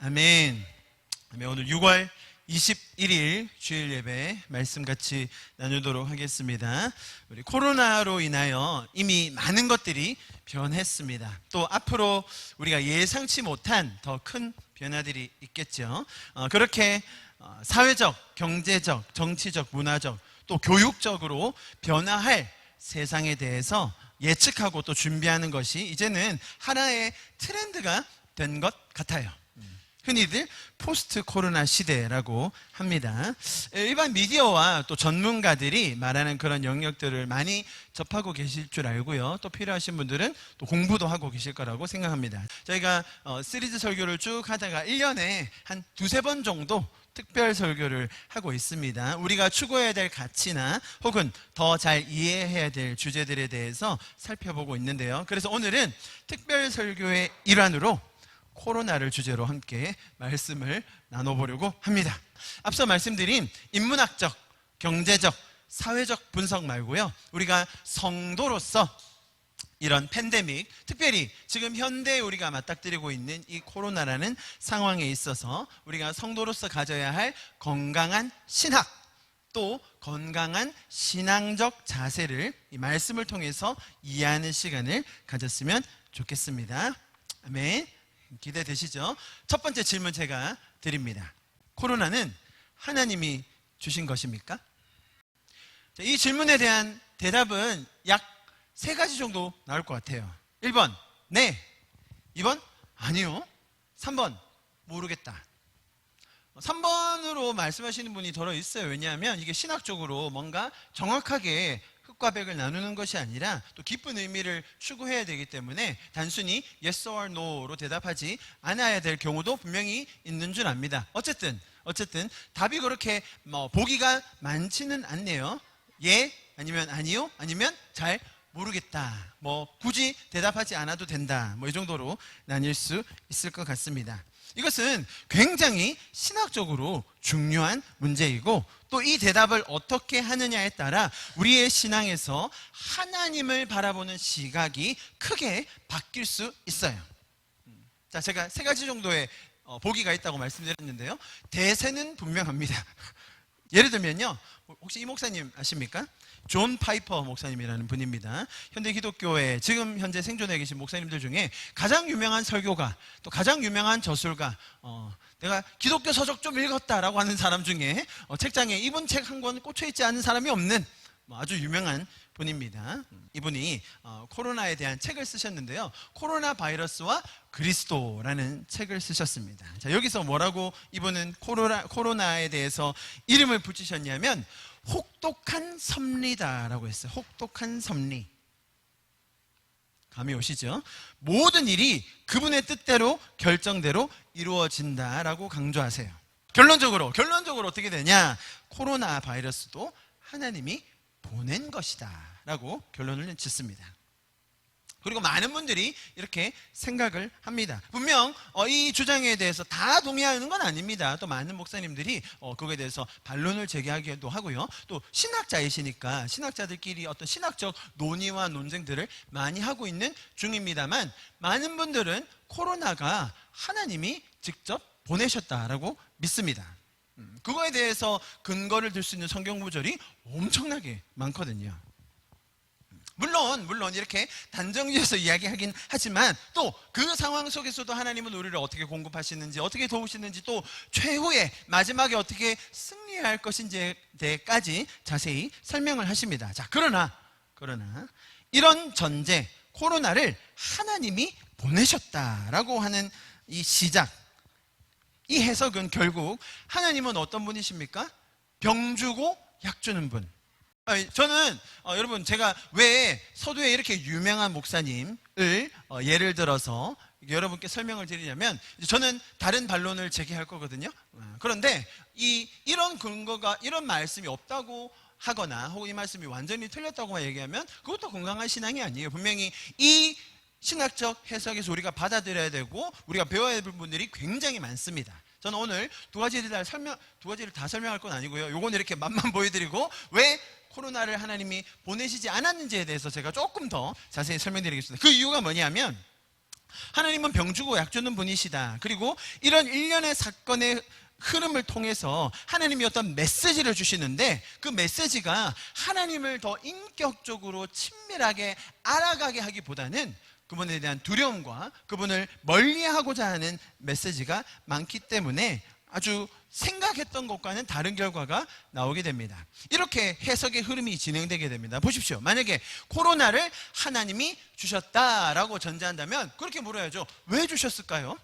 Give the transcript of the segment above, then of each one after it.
아멘. 오늘 6월 21일 주일 예배 말씀 같이 나누도록 하겠습니다. 우리 코로나로 인하여 이미 많은 것들이 변했습니다. 또 앞으로 우리가 예상치 못한 더 큰 변화들이 있겠죠. 그렇게 사회적, 경제적, 정치적, 문화적, 또 교육적으로 변화할 세상에 대해서 예측하고 또 준비하는 것이 이제는 하나의 트렌드가 된 것 같아요. 흔히들 포스트 코로나 시대라고 합니다. 일반 미디어와 또 전문가들이 말하는 그런 영역들을 많이 접하고 계실 줄 알고요. 또 필요하신 분들은 또 공부도 하고 계실 거라고 생각합니다. 저희가 시리즈 설교를 쭉 하다가 1년에 한 두세 번 정도 특별 설교를 하고 있습니다. 우리가 추구해야 될 가치나 혹은 더 잘 이해해야 될 주제들에 대해서 살펴보고 있는데요. 그래서 오늘은 특별 설교의 일환으로 코로나를 주제로 함께 말씀을 나눠보려고 합니다. 앞서 말씀드린 인문학적, 경제적, 사회적 분석 말고요. 우리가 성도로서 이런 팬데믹, 특별히 지금 현대에 우리가 맞닥뜨리고 있는 이 코로나라는 상황에 있어서 우리가 성도로서 가져야 할 건강한 신학, 또 건강한 신앙적 자세를 이 말씀을 통해서 이해하는 시간을 가졌으면 좋겠습니다. 아멘. 기대되시죠? 첫 번째 질문 제가 드립니다. 코로나는 하나님이 주신 것입니까? 이 질문에 대한 대답은 약 3가지 정도 나올 것 같아요. 1번, 네. 2번, 아니요. 3번, 모르겠다. 3번으로 말씀하시는 분이 덜어 있어요. 왜냐하면 이게 신학적으로 뭔가 정확하게 흑과 백을 나누는 것이 아니라 또 깊은 의미를 추구해야 되기 때문에 단순히 yes or no로 대답하지 않아야 될 경우도 분명히 있는 줄 압니다. 어쨌든 답이 그렇게 보기가 많지는 않네요. 예, 아니면 아니요, 아니면 잘 모르겠다. 굳이 대답하지 않아도 된다. 이 정도로 나뉠 수 있을 것 같습니다. 이것은 굉장히 신학적으로 중요한 문제이고 또 이 대답을 어떻게 하느냐에 따라 우리의 신앙에서 하나님을 바라보는 시각이 크게 바뀔 수 있어요. 자, 제가 3가지 정도의 보기가 있다고 말씀드렸는데요. 대세는 분명합니다. 예를 들면요, 혹시 이 목사님 아십니까? 존 파이퍼 목사님이라는 분입니다. 현대 기독교의 지금 현재 생존해 계신 목사님들 중에 가장 유명한 설교가, 또 가장 유명한 저술가, 내가 기독교 서적 좀 읽었다라고 하는 사람 중에 책장에 이분 책 한 권 꽂혀있지 않은 사람이 없는 아주 유명한 분입니다. 이분이 코로나에 대한 책을 쓰셨는데요. 코로나 바이러스와 그리스도라는 책을 쓰셨습니다. 자, 여기서 뭐라고 이분은 코로나에 대해서 이름을 붙이셨냐면 혹독한 섭리다라고 했어요. 혹독한 섭리. 감이 오시죠? 모든 일이 그분의 뜻대로 결정대로 이루어진다라고 강조하세요. 결론적으로 어떻게 되냐? 코로나 바이러스도 하나님이 보낸 것이다 라고 결론을 짓습니다. 그리고 많은 분들이 이렇게 생각을 합니다. 분명 이 주장에 대해서 다 동의하는 건 아닙니다. 또 많은 목사님들이 그거에 대해서 반론을 제기하기도 하고요. 또 신학자이시니까 신학자들끼리 어떤 신학적 논의와 논쟁들을 많이 하고 있는 중입니다만 많은 분들은 코로나가 하나님이 직접 보내셨다라고 믿습니다. 그거에 대해서 근거를 들 수 있는 성경 구절이 엄청나게 많거든요. 물론 이렇게 단정지어서 이야기하긴 하지만 또 그 상황 속에서도 하나님은 우리를 어떻게 공급하시는지, 어떻게 도우시는지, 또 최후의 마지막에 어떻게 승리할 것인지에 대해까지 자세히 설명을 하십니다. 자, 그러나 이런 전제, 코로나를 하나님이 보내셨다라고 하는 이 시작, 이 해석은 결국 하나님은 어떤 분이십니까? 병 주고 약 주는 분. 저는 여러분, 제가 왜 서두에 이렇게 유명한 목사님을 예를 들어서 여러분께 설명을 드리냐면, 저는 다른 반론을 제기할 거거든요. 그런데 이런 근거가, 이런 말씀이 없다고 하거나 혹은 이 말씀이 완전히 틀렸다고 얘기하면 그것도 건강한 신앙이 아니에요. 분명히 이 신학적 해석에서 우리가 받아들여야 되고 우리가 배워야 할 부분들이 굉장히 많습니다. 저는 오늘 두 가지를 다 설명할 건 아니고요. 요건 이렇게 맛만 보여드리고 왜 코로나를 하나님이 보내시지 않았는지에 대해서 제가 조금 더 자세히 설명드리겠습니다. 그 이유가 뭐냐면 하나님은 병 주고 약 주는 분이시다. 그리고 이런 일련의 사건의 흐름을 통해서 하나님이 어떤 메시지를 주시는데, 그 메시지가 하나님을 더 인격적으로 친밀하게 알아가게 하기보다는 그분에 대한 두려움과 그분을 멀리하고자 하는 메시지가 많기 때문에 아주 생각했던 것과는 다른 결과가 나오게 됩니다. 이렇게 해석의 흐름이 진행되게 됩니다. 보십시오. 만약에 코로나를 하나님이 주셨다라고 전제한다면 그렇게 물어야죠. 왜 주셨을까요?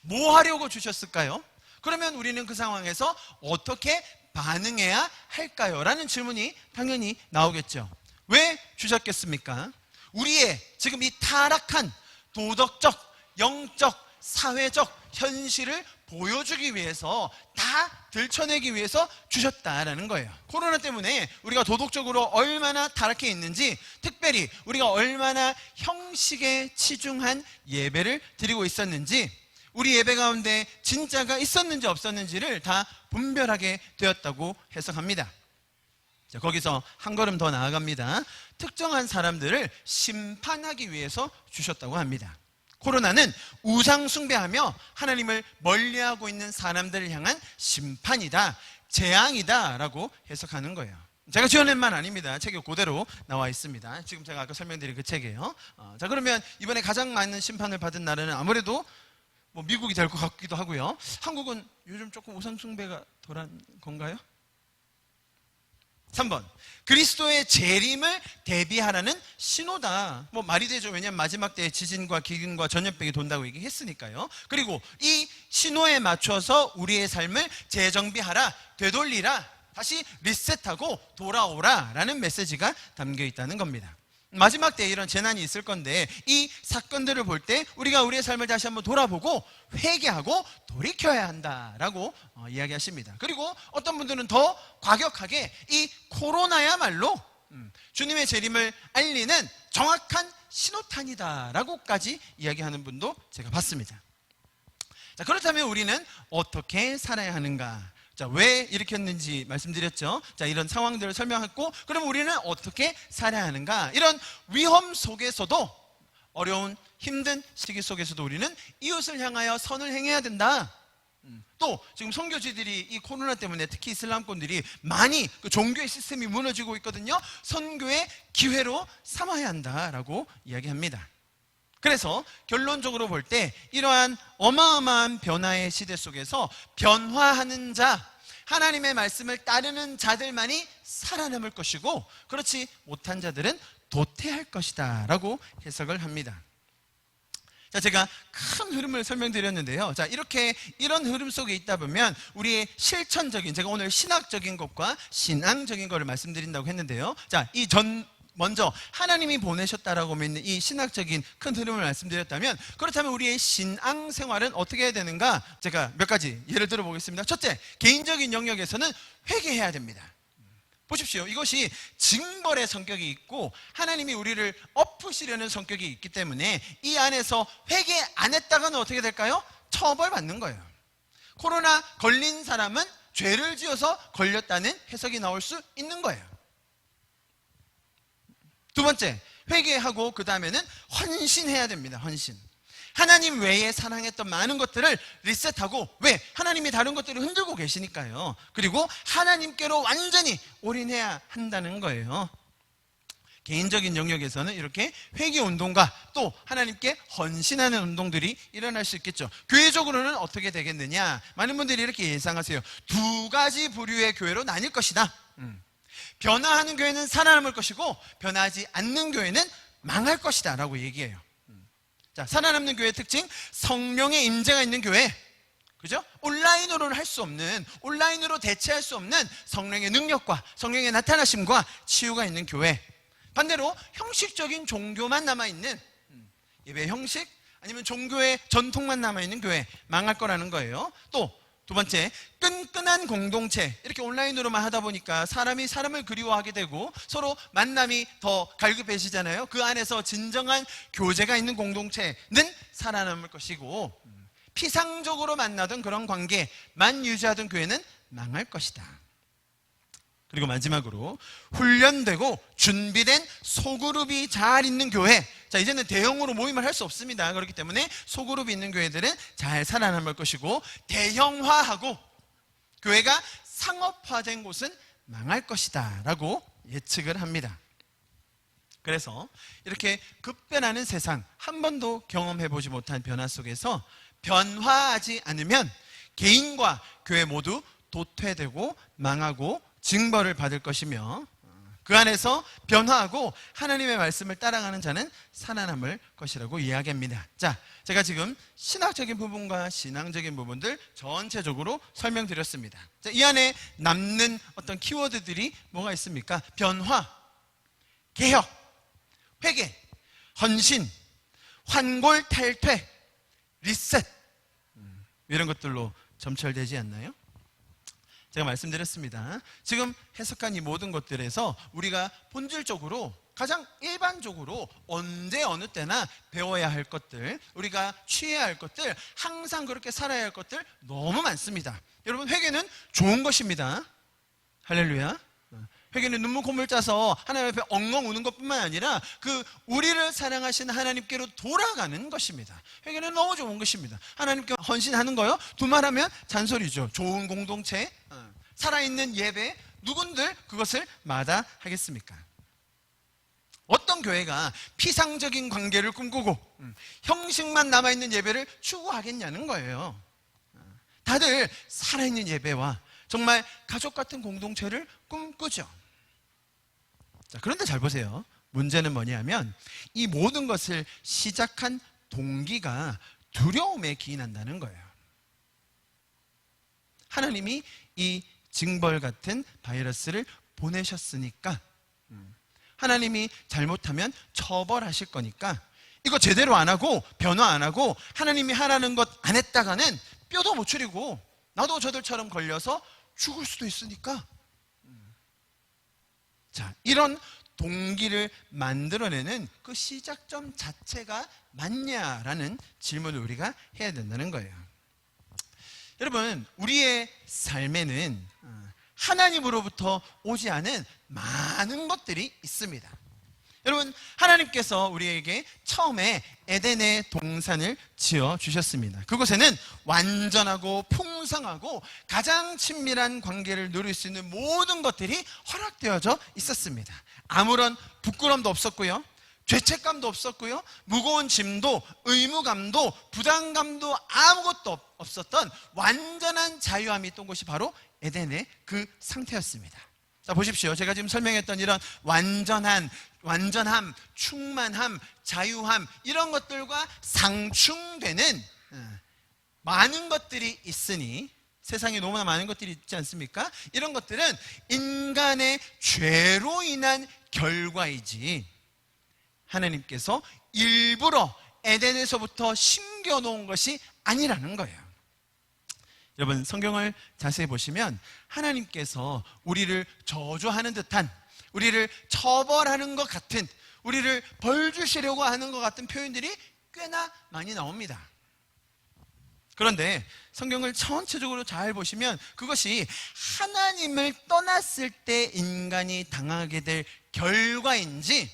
뭐 하려고 주셨을까요? 그러면 우리는 그 상황에서 어떻게 반응해야 할까요? 라는 질문이 당연히 나오겠죠. 왜 주셨겠습니까? 우리의 지금 이 타락한 도덕적, 영적, 사회적 현실을 보여주기 위해서, 다 들춰내기 위해서 주셨다라는 거예요. 코로나 때문에 우리가 도덕적으로 얼마나 타락해 있는지, 특별히 우리가 얼마나 형식에 치중한 예배를 드리고 있었는지, 우리 예배 가운데 진짜가 있었는지 없었는지를 다 분별하게 되었다고 해석합니다. 자, 거기서 한 걸음 더 나아갑니다. 특정한 사람들을 심판하기 위해서 주셨다고 합니다. 코로나는 우상 숭배하며 하나님을 멀리하고 있는 사람들을 향한 심판이다, 재앙이다 라고 해석하는 거예요. 제가 지어낸 말 아닙니다. 책에 그대로 나와 있습니다. 지금 제가 아까 설명드린 그 책이에요. 자, 그러면 이번에 가장 많은 심판을 받은 나라는 아무래도 미국이 될 것 같기도 하고요. 한국은 요즘 조금 우상 숭배가 덜한 건가요? 3번, 그리스도의 재림을 대비하라는 신호다. 말이 되죠. 왜냐하면 마지막 때에 지진과 기근과 전염병이 돈다고 얘기했으니까요. 그리고 이 신호에 맞춰서 우리의 삶을 재정비하라, 되돌리라, 다시 리셋하고 돌아오라 라는 메시지가 담겨 있다는 겁니다. 마지막 때에 이런 재난이 있을 건데, 이 사건들을 볼 때 우리가 우리의 삶을 다시 한번 돌아보고 회개하고 돌이켜야 한다라고 이야기하십니다. 그리고 어떤 분들은 더 과격하게 이 코로나야말로 주님의 재림을 알리는 정확한 신호탄이다라고까지 이야기하는 분도 제가 봤습니다. 자, 그렇다면 우리는 어떻게 살아야 하는가? 자, 왜 일으켰는지 말씀드렸죠. 자, 이런 상황들을 설명했고, 그럼 우리는 어떻게 살아야 하는가? 이런 위험 속에서도, 어려운 힘든 시기 속에서도 우리는 이웃을 향하여 선을 행해야 된다. 또 지금 선교지들이 이 코로나 때문에 특히 이슬람권들이 많이 그 종교의 시스템이 무너지고 있거든요. 선교의 기회로 삼아야 한다라고 이야기합니다. 그래서 결론적으로 볼 때 이러한 어마어마한 변화의 시대 속에서 변화하는 자, 하나님의 말씀을 따르는 자들만이 살아남을 것이고, 그렇지 못한 자들은 도태할 것이다 라고 해석을 합니다. 자, 제가 큰 흐름을 설명드렸는데요. 자, 이런 흐름 속에 있다 보면 우리의 실천적인, 제가 오늘 신학적인 것과 신앙적인 것을 말씀드린다고 했는데요. 자, 먼저 하나님이 보내셨다라고 믿는 이 신학적인 큰 흐름을 말씀드렸다면, 그렇다면 우리의 신앙 생활은 어떻게 해야 되는가? 제가 몇 가지 예를 들어 보겠습니다. 첫째, 개인적인 영역에서는 회개해야 됩니다. 보십시오. 이것이 징벌의 성격이 있고 하나님이 우리를 엎으시려는 성격이 있기 때문에 이 안에서 회개 안 했다가는 어떻게 될까요? 처벌받는 거예요. 코로나 걸린 사람은 죄를 지어서 걸렸다는 해석이 나올 수 있는 거예요. 두 번째, 회개하고 그 다음에는 헌신해야 됩니다. 헌신. 하나님 외에 사랑했던 많은 것들을 리셋하고, 왜? 하나님이 다른 것들을 흔들고 계시니까요. 그리고 하나님께로 완전히 올인해야 한다는 거예요. 개인적인 영역에서는 이렇게 회개 운동과 또 하나님께 헌신하는 운동들이 일어날 수 있겠죠. 교회적으로는 어떻게 되겠느냐? 많은 분들이 이렇게 예상하세요. 두 가지 부류의 교회로 나뉠 것이다. 변화하는 교회는 살아남을 것이고 변화하지 않는 교회는 망할 것이다 라고 얘기해요. 자, 살아남는 교회의 특징, 성령의 임재가 있는 교회, 그죠? 온라인으로는 할 수 없는, 온라인으로 대체할 수 없는 성령의 능력과 성령의 나타나심과 치유가 있는 교회. 반대로 형식적인 종교만 남아있는, 예배 형식 아니면 종교의 전통만 남아있는 교회, 망할 거라는 거예요. 또 두 번째, 끈끈한 공동체. 이렇게 온라인으로만 하다 보니까 사람이 사람을 그리워하게 되고 서로 만남이 더 갈급해지잖아요. 그 안에서 진정한 교제가 있는 공동체는 살아남을 것이고, 피상적으로 만나던 그런 관계만 유지하던 교회는 망할 것이다. 그리고 마지막으로 훈련되고 준비된 소그룹이 잘 있는 교회. 자, 이제는 대형으로 모임을 할 수 없습니다. 그렇기 때문에 소그룹이 있는 교회들은 잘 살아남을 것이고, 대형화하고 교회가 상업화된 곳은 망할 것이다 라고 예측을 합니다. 그래서 이렇게 급변하는 세상, 한 번도 경험해보지 못한 변화 속에서 변화하지 않으면 개인과 교회 모두 도태되고 망하고 징벌을 받을 것이며, 그 안에서 변화하고 하나님의 말씀을 따라가는 자는 살아남을 것이라고 이야기합니다. 자, 제가 지금 신학적인 부분과 신앙적인 부분들 전체적으로 설명드렸습니다. 자, 이 안에 남는 어떤 키워드들이 뭐가 있습니까? 변화, 개혁, 회개, 헌신, 환골탈퇴, 리셋, 이런 것들로 점철되지 않나요? 제가 말씀드렸습니다. 지금 해석한 이 모든 것들에서 우리가 본질적으로 가장 일반적으로 언제 어느 때나 배워야 할 것들, 우리가 취해야 할 것들, 항상 그렇게 살아야 할 것들 너무 많습니다. 여러분, 회개는 좋은 것입니다. 할렐루야. 회개는 눈물 콧물 짜서 하나님 앞에 엉엉 우는 것뿐만 아니라 우리를 사랑하시는 하나님께로 돌아가는 것입니다. 회개는 너무 좋은 것입니다. 하나님께 헌신하는 거요, 두말하면 잔소리죠. 좋은 공동체, 살아있는 예배, 누군들 그것을 마다하겠습니까? 어떤 교회가 피상적인 관계를 꿈꾸고 형식만 남아있는 예배를 추구하겠냐는 거예요. 다들 살아있는 예배와 정말 가족 같은 공동체를 꿈꾸죠. 자, 그런데 잘 보세요. 문제는 뭐냐면 이 모든 것을 시작한 동기가 두려움에 기인한다는 거예요. 하나님이 이 징벌 같은 바이러스를 보내셨으니까, 하나님이 잘못하면 처벌하실 거니까 이거 제대로 안 하고 변화 안 하고 하나님이 하라는 것 안 했다가는 뼈도 못 추리고 나도 저들처럼 걸려서 죽을 수도 있으니까. 자, 이런 동기를 만들어내는 그 시작점 자체가 맞냐라는 질문을 우리가 해야 된다는 거예요. 여러분, 우리의 삶에는 하나님으로부터 오지 않은 많은 것들이 있습니다. 여러분, 하나님께서 우리에게 처음에 에덴의 동산을 지어 주셨습니다. 그곳에는 완전하고 풍성하고 가장 친밀한 관계를 누릴 수 있는 모든 것들이 허락되어져 있었습니다. 아무런 부끄럼도 없었고요, 죄책감도 없었고요, 무거운 짐도 의무감도 부담감도 아무것도 없었던 완전한 자유함이 있던 곳이 바로 에덴의 그 상태였습니다. 자, 보십시오. 제가 지금 설명했던 이런 완전함, 충만함, 자유함, 이런 것들과 상충되는 많은 것들이 있으니, 세상에 너무나 많은 것들이 있지 않습니까? 이런 것들은 인간의 죄로 인한 결과이지 하나님께서 일부러 에덴에서부터 심겨놓은 것이 아니라는 거예요. 여러분, 성경을 자세히 보시면 하나님께서 우리를 저주하는 듯한, 우리를 처벌하는 것 같은, 우리를 벌 주시려고 하는 것 같은 표현들이 꽤나 많이 나옵니다. 그런데 성경을 전체적으로 잘 보시면 그것이 하나님을 떠났을 때 인간이 당하게 될 결과인지,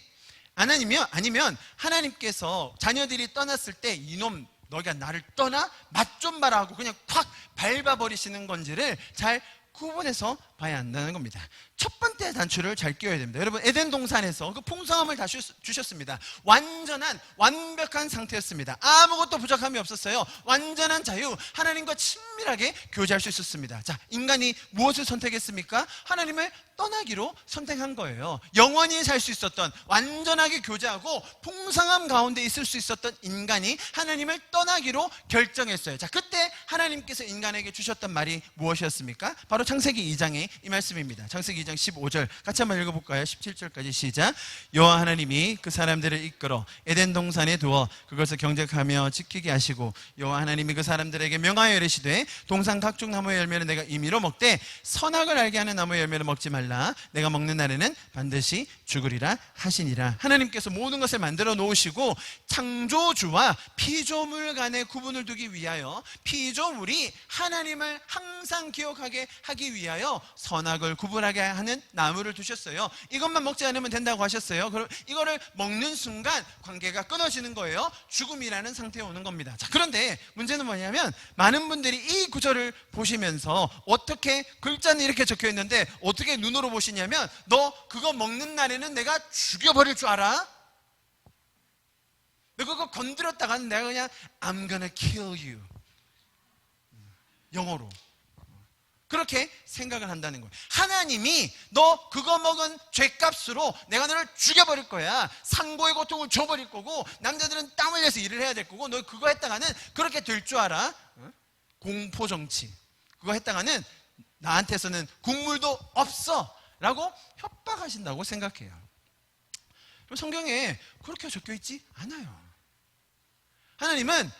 아니면 하나님께서 자녀들이 떠났을 때 이놈 너희가 나를 떠나? 맛 좀 봐라 하고 그냥 콱 밟아버리시는 건지를 잘 구분해서 봐야 한다는 겁니다. 첫 번째 단추를 잘 끼워야 됩니다. 여러분, 에덴 동산에서 그 풍성함을 다 주셨습니다. 완벽한 상태였습니다. 아무것도 부족함이 없었어요. 완전한 자유, 하나님과 친밀하게 교제할 수 있었습니다. 자, 인간이 무엇을 선택했습니까? 하나님을 떠나기로 선택한 거예요. 영원히 살 수 있었던, 완전하게 교제하고 풍성함 가운데 있을 수 있었던 인간이 하나님을 떠나기로 결정했어요. 자, 그때 하나님께서 인간에게 주셨던 말이 무엇이었습니까? 바로 창세기 2장의 이 말씀입니다. 창세기 2장 15절 같이 한번 읽어볼까요? 17절까지 시작. 여호와 하나님이 그 사람들을 이끌어 에덴 동산에 두어 그것을 경작하며 지키게 하시고, 여호와 하나님이 그 사람들에게 명하여 이르시되 동산 각종 나무의 열매는 내가 임의로 먹되 선악을 알게 하는 나무의 열매를 먹지 말라. 내가 먹는 날에는 반드시 죽으리라 하시니라. 하나님께서 모든 것을 만들어 놓으시고 창조주와 피조물 간의 구분을 두기 위하여 구조물이 하나님을 항상 기억하게 하기 위하여 선악을 구분하게 하는 나무를 두셨어요. 이것만 먹지 않으면 된다고 하셨어요. 그럼 이거를 먹는 순간 관계가 끊어지는 거예요. 죽음이라는 상태에 오는 겁니다. 자, 그런데 문제는 뭐냐면 많은 분들이 이 구절을 보시면서 어떻게, 글자는 이렇게 적혀 있는데 어떻게 눈으로 보시냐면, 너 그거 먹는 날에는 내가 죽여버릴 줄 알아? 너 그거 건드렸다가는 내가 그냥 I'm gonna kill you, 영어로 그렇게 생각을 한다는 거예요. 하나님이 너 그거 먹은 죄값으로 내가 너를 죽여버릴 거야. 상고의 고통을 줘버릴 거고, 남자들은 땀 흘려서 일을 해야 될 거고, 너 그거 했다가는 그렇게 될 줄 알아? 공포정치, 그거 했다가는 나한테서는 국물도 없어 라고 협박하신다고 생각해요. 그럼 성경에 그렇게 적혀 있지 않아요. 하나님은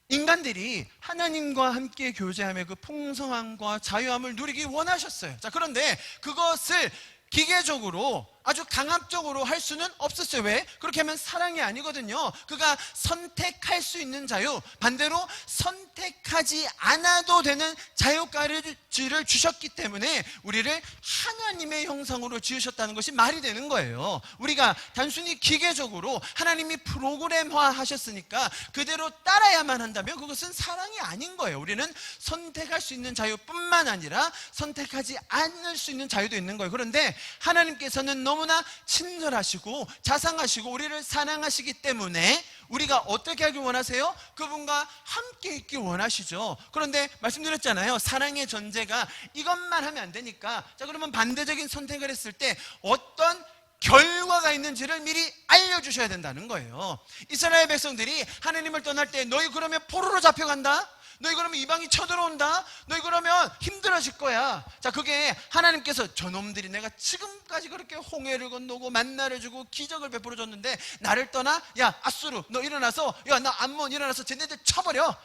인간들이 하나님과 함께 교제하며 그 풍성함과 자유함을 누리기 원하셨어요. 자, 그런데 그것을 기계적으로 아주 강압적으로 할 수는 없었어요. 왜? 그렇게 하면 사랑이 아니거든요. 그가 선택할 수 있는 자유, 반대로 선택하지 않아도 되는 자유까지를 주셨기 때문에 우리를 하나님의 형상으로 지으셨다는 것이 말이 되는 거예요. 우리가 단순히 기계적으로 하나님이 프로그램화 하셨으니까 그대로 따라야만 한다면 그것은 사랑이 아닌 거예요. 우리는 선택할 수 있는 자유뿐만 아니라 선택하지 않을 수 있는 자유도 있는 거예요. 그런데 하나님께서는 너무나 친절하시고 자상하시고 우리를 사랑하시기 때문에 우리가 어떻게 하길 원하세요? 그분과 함께 있길 원하시죠. 그런데 말씀드렸잖아요. 사랑의 전제가 이것만 하면 안 되니까, 자, 그러면 반대적인 선택을 했을 때 어떤 결과가 있는지를 미리 알려주셔야 된다는 거예요. 이스라엘 백성들이 하나님을 떠날 때 너희 그러면 포로로 잡혀간다? 너희 그러면 이방이 쳐들어온다? 너희 그러면 힘들어질 거야. 자, 그게 하나님께서 저놈들이 내가 지금까지 그렇게 홍해를 건너고 만나를 주고 기적을 베풀어 줬는데 나를 떠나? 야, 아수르 너 일어나서, 야, 나 암몬 일어나서 쟤네들 쳐버려,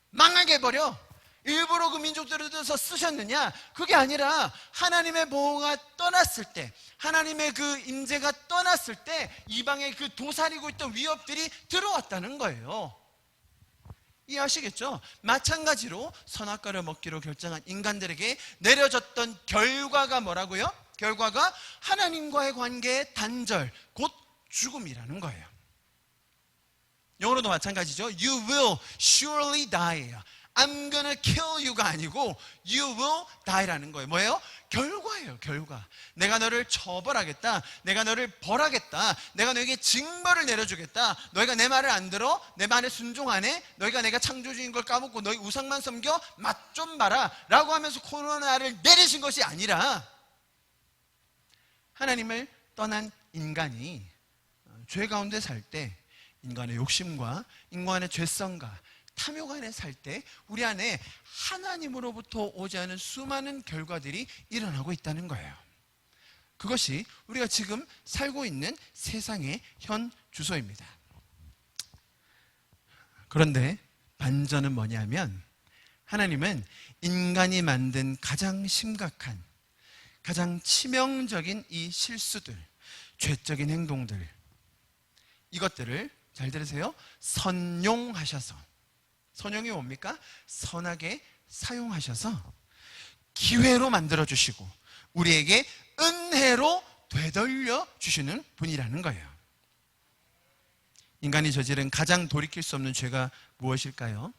망하게 해버려. 일부러 그 민족들을 들어서 쓰셨느냐? 그게 아니라 하나님의 보호가 떠났을 때, 하나님의 그 임재가 떠났을 때 이방의 그 도사리고 있던 위협들이 들어왔다는 거예요. 이해하시겠죠? 마찬가지로 선악과를 먹기로 결정한 인간들에게 내려졌던 결과가 뭐라고요? 결과가 하나님과의 관계의 단절, 곧 죽음이라는 거예요. 영어로도 마찬가지죠. You will surely die. I'm gonna kill you가 아니고 you will die라는 거예요. 뭐예요? 결과예요. 결과. 내가 너를 처벌하겠다, 내가 너를 벌하겠다, 내가 너에게 징벌을 내려주겠다. 너희가 내 말을 안 들어, 내 말에 순종 안 해, 너희가 내가 창조주인 걸 까먹고 너희 우상만 섬겨, 맛 좀 봐라 라고 하면서 코로나를 내리신 것이 아니라, 하나님을 떠난 인간이 죄 가운데 살 때 인간의 욕심과 인간의 죄성과 탐욕 안에 살 때 우리 안에 하나님으로부터 오지 않은 수많은 결과들이 일어나고 있다는 거예요. 그것이 우리가 지금 살고 있는 세상의 현 주소입니다. 그런데 반전은 뭐냐면, 하나님은 인간이 만든 가장 심각한, 가장 치명적인 이 실수들, 죄적인 행동들, 이것들을 잘 들으세요. 선용하셔서, 선용이 뭡니까? 선하게 사용하셔서 기회로 만들어주시고 우리에게 은혜로 되돌려 주시는 분이라는 거예요. 인간이 저지른 가장 돌이킬 수 없는 죄가 무엇일까요?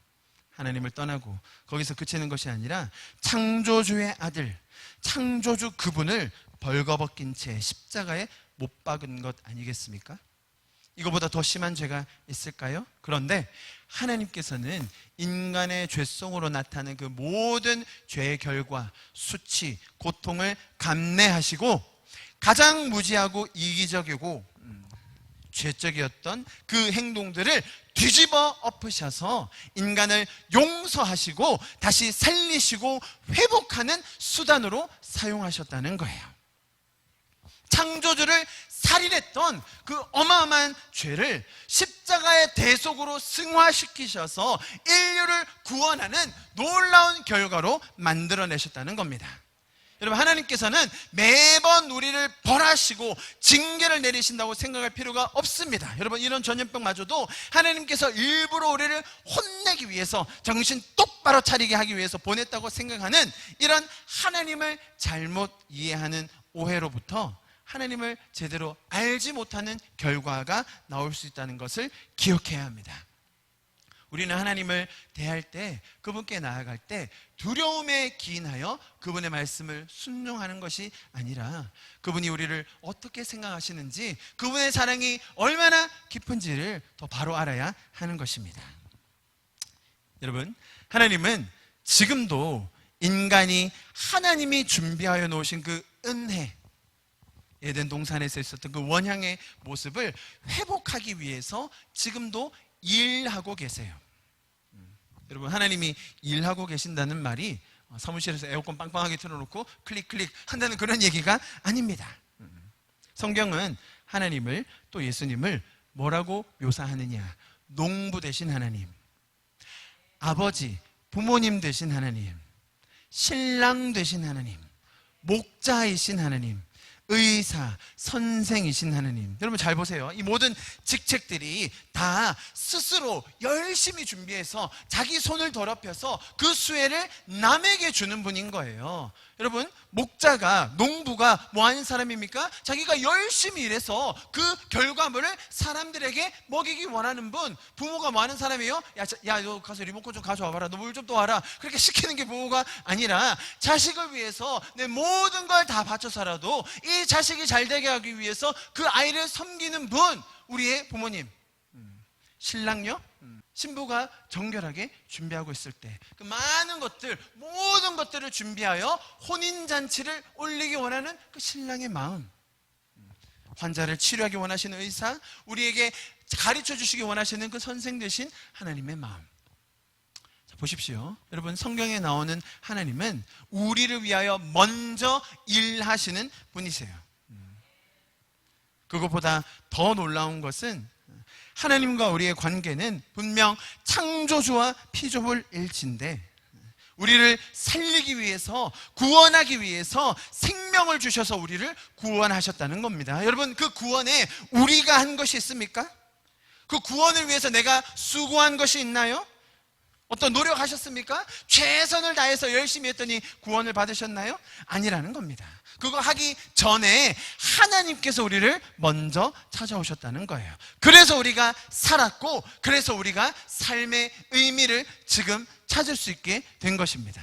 하나님을 떠나고 거기서 그치는 것이 아니라 창조주의 아들, 창조주 그분을 벌거벗긴 채 십자가에 못 박은 것 아니겠습니까? 이거보다 더 심한 죄가 있을까요? 그런데 하나님께서는 인간의 죄성으로 나타나는 그 모든 죄의 결과, 수치, 고통을 감내하시고 가장 무지하고 이기적이고 죄적이었던 그 행동들을 뒤집어 엎으셔서 인간을 용서하시고 다시 살리시고 회복하는 수단으로 사용하셨다는 거예요. 창조주를 살인했던 그 어마어마한 죄를 십자가의 대속으로 승화시키셔서 인류를 구원하는 놀라운 결과로 만들어내셨다는 겁니다. 여러분, 하나님께서는 매번 우리를 벌하시고 징계를 내리신다고 생각할 필요가 없습니다. 여러분, 이런 전염병마저도 하나님께서 일부러 우리를 혼내기 위해서, 정신 똑바로 차리게 하기 위해서 보냈다고 생각하는 이런 하나님을 잘못 이해하는 오해로부터 하나님을 제대로 알지 못하는 결과가 나올 수 있다는 것을 기억해야 합니다. 우리는 하나님을 대할 때, 그분께 나아갈 때 두려움에 기인하여 그분의 말씀을 순종하는 것이 아니라 그분이 우리를 어떻게 생각하시는지, 그분의 사랑이 얼마나 깊은지를 더 바로 알아야 하는 것입니다. 여러분, 하나님은 지금도 인간이 하나님이 준비하여 놓으신 그 은혜, 에덴 동산에서 있었던 그 원향의 모습을 회복하기 위해서 지금도 일하고 계세요. 여러분, 하나님이 일하고 계신다는 말이 사무실에서 에어컨 빵빵하게 틀어놓고 클릭 클릭 한다는 그런 얘기가 아닙니다. 성경은 하나님을, 또 예수님을 뭐라고 묘사하느냐? 농부 되신 하나님, 아버지, 부모님 되신 하나님, 신랑 되신 하나님, 목자이신 하나님, 의사, 선생이신 하나님. 여러분 잘 보세요. 이 모든 직책들이 다 스스로 열심히 준비해서 자기 손을 더럽혀서 그 수혜를 남에게 주는 분인 거예요. 여러분, 목자가, 농부가 뭐 하는 사람입니까? 자기가 열심히 일해서 그 결과물을 사람들에게 먹이기 원하는 분. 부모가 뭐 하는 사람이에요? 야, 너 가서 리모컨 좀 가져와 봐라, 너 물 좀 떠와라, 그렇게 시키는 게 부모가 아니라 자식을 위해서 내 모든 걸 다 바쳐서라도 이 자식이 잘 되게 하기 위해서 그 아이를 섬기는 분, 우리의 부모님. 신랑요? 신부가 정결하게 준비하고 있을 때 그 많은 것들, 모든 것들을 준비하여 혼인잔치를 올리기 원하는 그 신랑의 마음, 환자를 치료하기 원하시는 의사, 우리에게 가르쳐 주시기 원하시는 그 선생 되신 하나님의 마음. 자, 보십시오. 여러분, 성경에 나오는 하나님은 우리를 위하여 먼저 일하시는 분이세요. 그것보다 더 놀라운 것은 하나님과 우리의 관계는 분명 창조주와 피조물 일치인데, 우리를 살리기 위해서, 구원하기 위해서 생명을 주셔서 우리를 구원하셨다는 겁니다. 여러분, 그 구원에 우리가 한 것이 있습니까? 그 구원을 위해서 내가 수고한 것이 있나요? 어떤 노력하셨습니까? 최선을 다해서 열심히 했더니 구원을 받으셨나요? 아니라는 겁니다. 그거 하기 전에 하나님께서 우리를 먼저 찾아오셨다는 거예요. 그래서 우리가 살았고, 그래서 우리가 삶의 의미를 지금 찾을 수 있게 된 것입니다.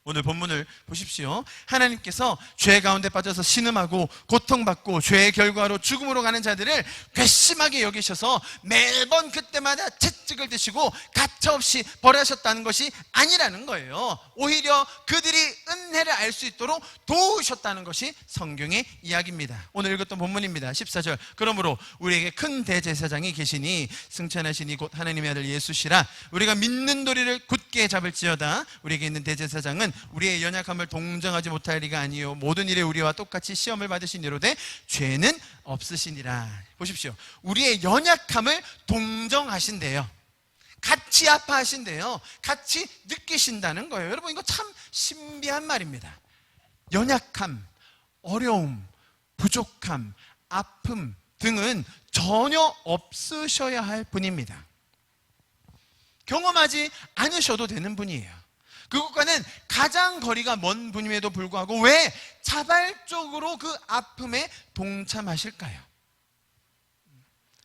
오늘 본문을 보십시오. 하나님께서 죄 가운데 빠져서 신음하고 고통받고 죄의 결과로 죽음으로 가는 자들을 괘씸하게 여기셔서 매번 그때마다 채찍을 드시고 가차없이 벌하셨다는 것이 아니라는 거예요. 오히려 그들이 은혜를 알 수 있도록 도우셨다는 것이 성경의 이야기입니다. 오늘 읽었던 본문입니다. 14절. 그러므로 우리에게 큰 대제사장이 계시니 승천하시니 곧 하나님의 아들 예수시라. 우리가 믿는 도리를 굳게 잡을지어다. 우리에게 있는 대제사장은 우리의 연약함을 동정하지 못할 리가 아니요 모든 일에 우리와 똑같이 시험을 받으신 이로되 죄는 없으시니라. 보십시오. 우리의 연약함을 동정하신대요. 같이 아파하신대요. 같이 느끼신다는 거예요. 여러분, 이거 참 신비한 말입니다. 연약함, 어려움, 부족함, 아픔 등은 전혀 없으셔야 할 분입니다. 경험하지 않으셔도 되는 분이에요. 그것과는 가장 거리가 먼 분임에도 불구하고 왜 자발적으로 그 아픔에 동참하실까요?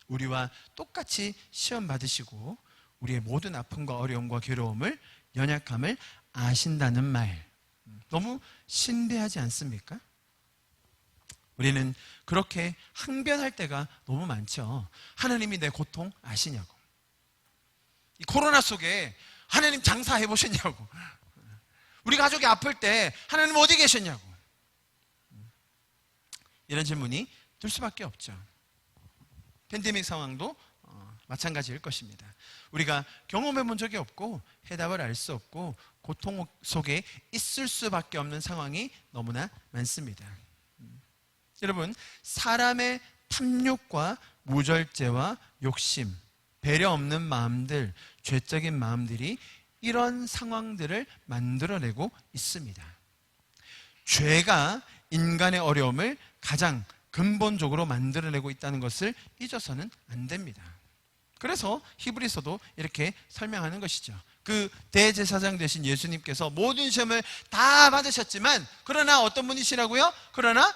우리와 똑같이 시험 받으시고 우리의 모든 아픔과 어려움과 괴로움을, 연약함을 아신다는 말, 너무 신비하지 않습니까? 우리는 그렇게 항변할 때가 너무 많죠. 하나님이 내 고통 아시냐고, 이 코로나 속에 하나님 장사해 보셨냐고, 우리 가족이 아플 때 하나님 어디 계셨냐고, 이런 질문이 들 수밖에 없죠. 팬데믹 상황도 마찬가지일 것입니다. 우리가 경험해 본 적이 없고 해답을 알 수 없고 고통 속에 있을 수밖에 없는 상황이 너무나 많습니다. 여러분, 사람의 탐욕과 무절제와 욕심, 배려 없는 마음들, 죄적인 마음들이 이런 상황들을 만들어내고 있습니다. 죄가 인간의 어려움을 가장 근본적으로 만들어내고 있다는 것을 잊어서는 안 됩니다. 그래서 히브리서도 이렇게 설명하는 것이죠. 그 대제사장 되신 예수님께서 모든 시험을 다 받으셨지만 그러나 어떤 분이시라고요? 그러나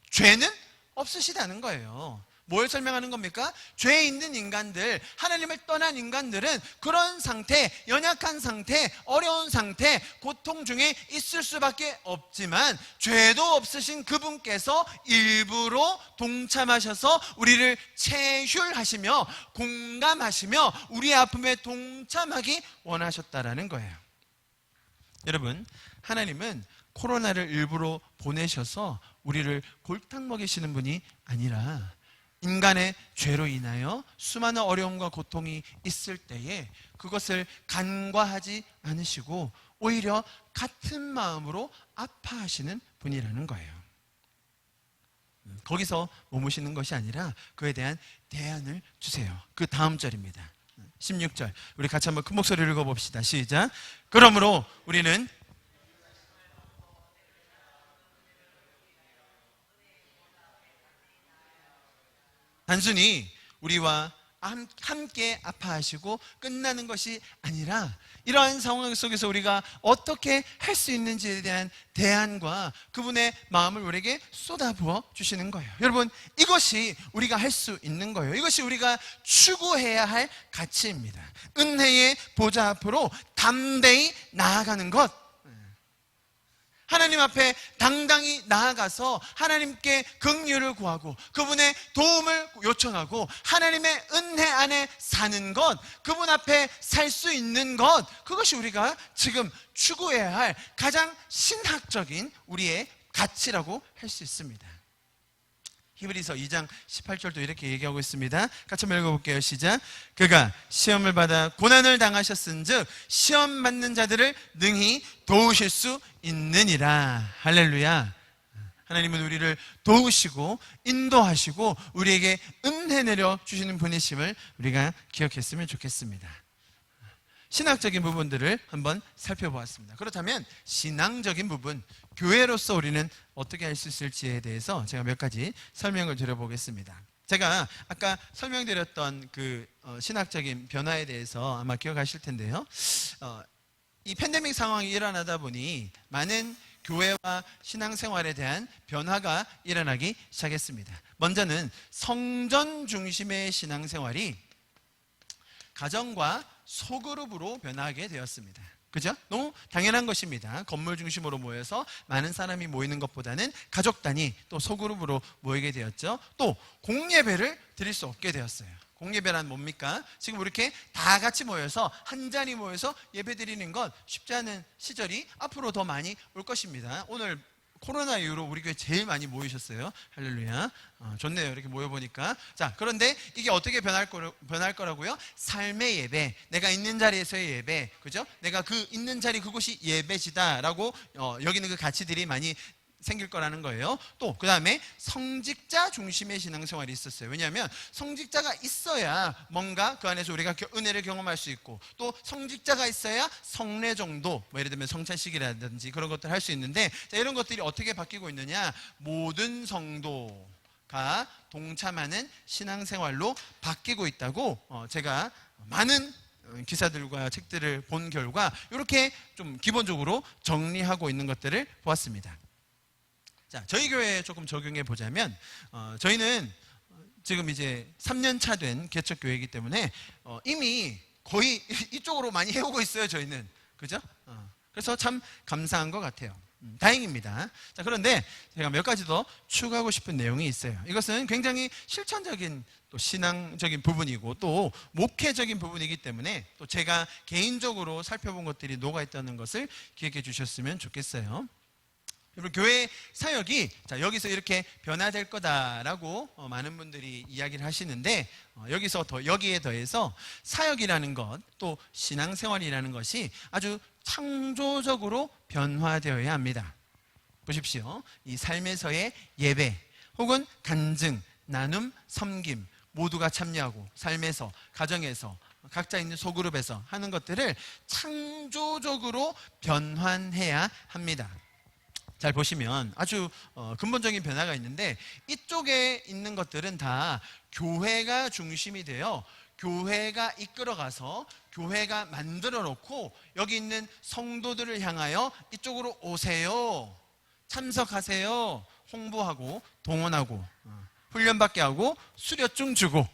죄는 없으시다는 거예요. 뭘 설명하는 겁니까? 죄 있는 인간들, 하나님을 떠난 인간들은 그런 상태, 연약한 상태, 어려운 상태, 고통 중에 있을 수밖에 없지만 죄도 없으신 그분께서 일부러 동참하셔서 우리를 체휼하시며 공감하시며 우리의 아픔에 동참하기 원하셨다라는 거예요. 여러분, 하나님은 코로나를 일부러 보내셔서 우리를 골탕 먹이시는 분이 아니라 인간의 죄로 인하여 수많은 어려움과 고통이 있을 때에 그것을 간과하지 않으시고 오히려 같은 마음으로 아파하시는 분이라는 거예요. 거기서 머무시는 것이 아니라 그에 대한 대안을 주세요. 그 다음 절입니다. 16절 우리 같이 한번 큰 목소리를 읽어봅시다. 시작. 그러므로 우리는 단순히 우리와 함께 아파하시고 끝나는 것이 아니라 이러한 상황 속에서 우리가 어떻게 할 수 있는지에 대한 대안과 그분의 마음을 우리에게 쏟아부어 주시는 거예요. 여러분, 이것이 우리가 할 수 있는 거예요. 이것이 우리가 추구해야 할 가치입니다. 은혜의 보좌 앞으로 담대히 나아가는 것, 하나님 앞에 당당히 나아가서 하나님께 긍휼을 구하고 그분의 도움을 요청하고 하나님의 은혜 안에 사는 것, 그분 앞에 살 수 있는 것, 그것이 우리가 지금 추구해야 할 가장 신학적인 우리의 가치라고 할 수 있습니다. 히브리서 2장 18절도 이렇게 얘기하고 있습니다. 같이 한번 읽어볼게요. 시작. 그가 시험을 받아 고난을 당하셨은즉 시험 받는 자들을 능히 도우실 수 있느니라. 할렐루야. 하나님은 우리를 도우시고 인도하시고 우리에게 은혜 내려 주시는 분이심을 우리가 기억했으면 좋겠습니다. 신학적인 부분들을 한번 살펴보았습니다. 그렇다면 신앙적인 부분, 교회로서 우리는 어떻게 할 수 있을지에 대해서 제가 몇 가지 설명을 드려보겠습니다. 제가 아까 설명드렸던 그 신학적인 변화에 대해서 아마 기억하실 텐데요. 이 팬데믹 상황이 일어나다 보니 많은 교회와 신앙생활에 대한 변화가 일어나기 시작했습니다. 먼저는 성전 중심의 신앙생활이 가정과 소그룹으로 변화하게 되었습니다. 그죠? 너무 당연한 것입니다. 건물 중심으로 모여서 많은 사람이 모이는 것보다는 가족 단위 또 소그룹으로 모이게 되었죠. 또 공예배를 드릴 수 없게 되었어요. 공예배란 뭡니까? 지금 이렇게 다 같이 모여서 한 자리 모여서 예배 드리는 것 쉽지 않은 시절이 앞으로 더 많이 올 것입니다. 오늘 코로나 이후로 우리 교회 제일 많이 모이셨어요. 할렐루야. 좋네요. 이렇게 모여보니까. 자, 그런데 이게 어떻게 변할 거라고요? 삶의 예배, 내가 있는 자리에서의 예배, 그죠? 내가 그 있는 자리 그곳이 예배지다라고 여기는 그 가치들이 많이 생길 거라는 거예요. 또 그 다음에 성직자 중심의 신앙생활이 있었어요. 왜냐하면 성직자가 있어야 뭔가 그 안에서 우리가 은혜를 경험할 수 있고, 또 성직자가 있어야 성례 정도, 뭐 예를 들면 성찬식이라든지 그런 것들 할 수 있는데, 자, 이런 것들이 어떻게 바뀌고 있느냐, 모든 성도가 동참하는 신앙생활로 바뀌고 있다고 제가 많은 기사들과 책들을 본 결과 이렇게 좀 기본적으로 정리하고 있는 것들을 보았습니다. 자, 저희 교회에 조금 적용해 보자면, 저희는 지금 이제 3년 차 된 개척교회이기 때문에 이미 거의 이쪽으로 많이 해오고 있어요, 저희는. 그죠? 그래서 참 감사한 것 같아요. 다행입니다. 자, 그런데 제가 몇 가지 더 추가하고 싶은 내용이 있어요. 이것은 굉장히 실천적인 또 신앙적인 부분이고 또 목회적인 부분이기 때문에 또 제가 개인적으로 살펴본 것들이 녹아있다는 것을 기억해 주셨으면 좋겠어요. 여러분, 교회 사역이 여기서 이렇게 변화될 거다라고 많은 분들이 이야기를 하시는데, 여기에 더해서 사역이라는 것, 또 신앙생활이라는 것이 아주 창조적으로 변화되어야 합니다. 보십시오. 이 삶에서의 예배 혹은 간증, 나눔, 섬김 모두가 참여하고 삶에서, 가정에서, 각자 있는 소그룹에서 하는 것들을 창조적으로 변환해야 합니다. 잘 보시면 아주 근본적인 변화가 있는데, 이쪽에 있는 것들은 다 교회가 중심이 되어 교회가 이끌어가서 교회가 만들어 놓고 여기 있는 성도들을 향하여 이쪽으로 오세요, 참석하세요, 홍보하고 동원하고 훈련받게 하고 수료증 주고,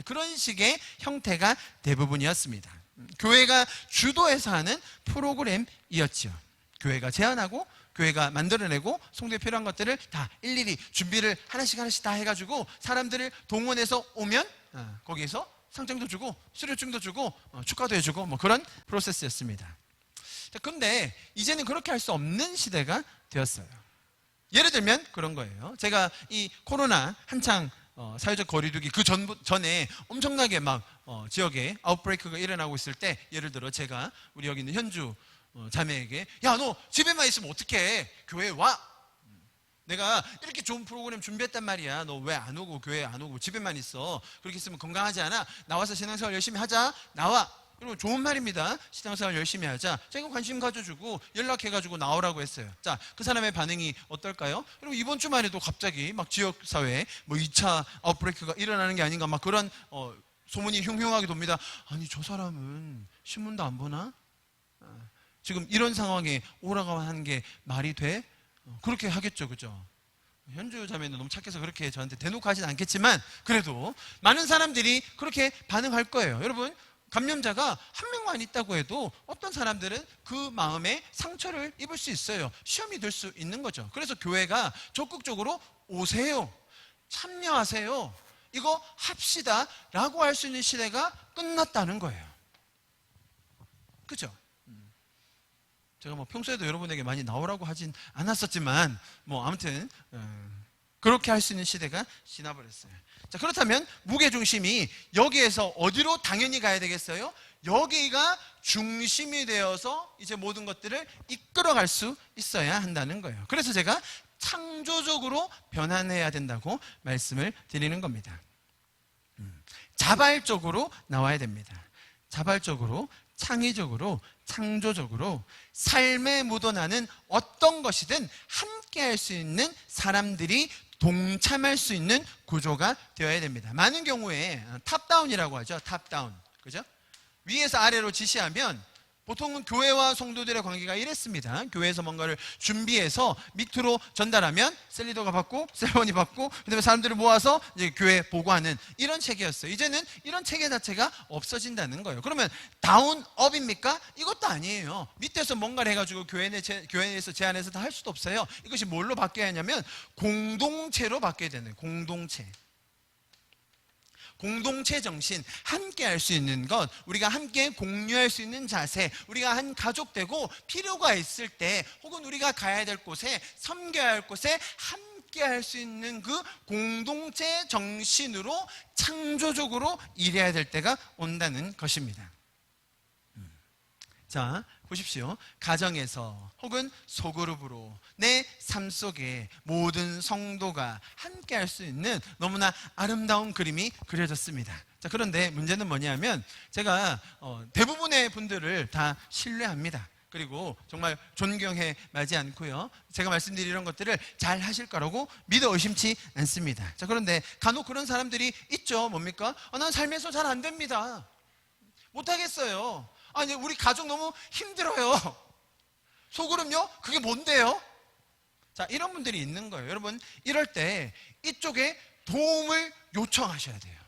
그런 식의 형태가 대부분이었습니다. 교회가 주도해서 하는 프로그램이었죠. 교회가 제안하고 교회가 만들어내고 성도에 필요한 것들을 다 일일이 준비를 하나씩 다 해가지고 사람들을 동원해서 오면 거기에서 상장도 주고 수료증도 주고 축하도 해주고 뭐 그런 프로세스였습니다. 그런데 이제는 그렇게 할 수 없는 시대가 되었어요. 예를 들면 그런 거예요. 제가 이 코로나 한창 사회적 거리두기 그 전에 엄청나게 막 지역에 아웃브레이크가 일어나고 있을 때, 예를 들어 제가 우리 여기 있는 현주 자매에게, 야, 너 집에만 있으면 어떡해, 교회에 와, 내가 이렇게 좋은 프로그램 준비했단 말이야, 너 왜 안 오고 교회 안 오고 집에만 있어, 그렇게 있으면 건강하지 않아, 나와서 신앙생활 열심히 하자, 나와. 그리고 좋은 말입니다. 신앙생활 열심히 하자. 제가 관심 가져주고 연락해가지고 나오라고 했어요. 자, 그 사람의 반응이 어떨까요? 그리고 이번 주만 해도 갑자기 막 지역사회에 뭐 2차 아웃브레이크가 일어나는 게 아닌가 막 그런 소문이 흉흉하게 돕니다. 아니, 저 사람은 신문도 안 보나? 지금 이런 상황에 오라고 하는 게 말이 돼? 그렇게 하겠죠, 그죠? 현주 자매는 너무 착해서 그렇게 저한테 대놓고 하진 않겠지만 그래도 많은 사람들이 그렇게 반응할 거예요. 여러분, 감염자가 한 명만 있다고 해도 어떤 사람들은 그 마음에 상처를 입을 수 있어요. 시험이 될 수 있는 거죠. 그래서 교회가 적극적으로 오세요, 참여하세요, 이거 합시다 라고 할 수 있는 시대가 끝났다는 거예요. 그죠? 제가 뭐 평소에도 여러분에게 많이 나오라고 하진 않았었지만 뭐 아무튼 그렇게 할 수 있는 시대가 지나버렸어요. 자, 그렇다면 무게중심이 여기에서 어디로 당연히 가야 되겠어요? 여기가 중심이 되어서 이제 모든 것들을 이끌어갈 수 있어야 한다는 거예요. 그래서 제가 창조적으로 변환해야 된다고 말씀을 드리는 겁니다. 자발적으로 나와야 됩니다. 자발적으로, 창의적으로, 창조적으로 삶에 묻어나는 어떤 것이든 함께 할 수 있는 사람들이 동참할 수 있는 구조가 되어야 됩니다. 많은 경우에 탑다운이라고 하죠. 탑다운. 그죠? 위에서 아래로 지시하면 보통은 교회와 성도들의 관계가 이랬습니다. 교회에서 뭔가를 준비해서 밑으로 전달하면 셀리더가 받고 셀원이 받고 그다음에 사람들을 모아서 이제 교회에 보고하는 이런 체계였어요. 이제는 이런 체계 자체가 없어진다는 거예요. 그러면 다운업입니까? 이것도 아니에요. 밑에서 뭔가를 해가지고 교회에서 제안해서 다 할 수도 없어요. 이것이 뭘로 바뀌어야 하냐면 공동체로 바뀌어야 되는 거예요. 공동체 정신, 함께 할 수 있는 것, 우리가 함께 공유할 수 있는 자세, 우리가 한 가족 되고 필요가 있을 때 혹은 우리가 가야 될 곳에, 섬겨야 할 곳에 함께 할 수 있는 그 공동체 정신으로 창조적으로 일해야 될 때가 온다는 것입니다. 자, 보십시오. 가정에서 혹은 소그룹으로 내 삶 속에 모든 성도가 함께 할 수 있는 너무나 아름다운 그림이 그려졌습니다. 자, 그런데 문제는 뭐냐면 제가 대부분의 분들을 다 신뢰합니다. 그리고 정말 존경해 마지 않고요, 제가 말씀드린 것들을 잘 하실 거라고 믿어 의심치 않습니다. 자, 그런데 간혹 그런 사람들이 있죠. 뭡니까? 난 삶에서 잘 안 됩니다. 못하겠어요. 아니, 우리 가족 너무 힘들어요. 소그룹요? 그게 뭔데요? 자, 이런 분들이 있는 거예요. 여러분, 이럴 때 이쪽에 도움을 요청하셔야 돼요.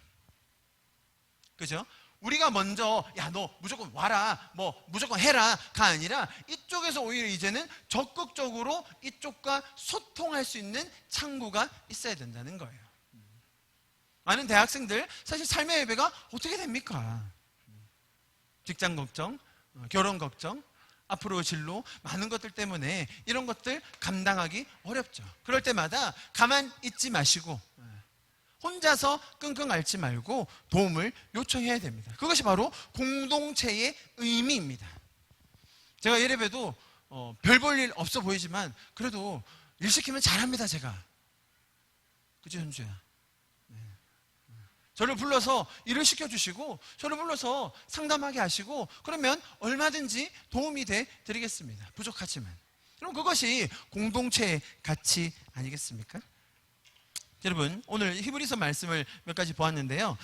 그죠? 우리가 먼저 야, 너 무조건 와라, 뭐 무조건 해라가 아니라 이쪽에서 오히려 이제는 적극적으로 이쪽과 소통할 수 있는 창구가 있어야 된다는 거예요. 많은 대학생들 사실 삶의 예배가 어떻게 됩니까? 직장 걱정, 결혼 걱정, 앞으로 진로, 많은 것들 때문에 이런 것들 감당하기 어렵죠. 그럴 때마다 가만 있지 마시고 혼자서 끙끙 앓지 말고 도움을 요청해야 됩니다. 그것이 바로 공동체의 의미입니다. 제가 예배도 별 볼 일 없어 보이지만 그래도 일 시키면 잘합니다, 제가. 그죠, 현주야? 저를 불러서 일을 시켜주시고 저를 불러서 상담하게 하시고 그러면 얼마든지 도움이 돼 드리겠습니다. 부족하지만. 그럼 그것이 공동체의 가치 아니겠습니까? 여러분, 오늘 히브리서 말씀을 몇 가지 보았는데요.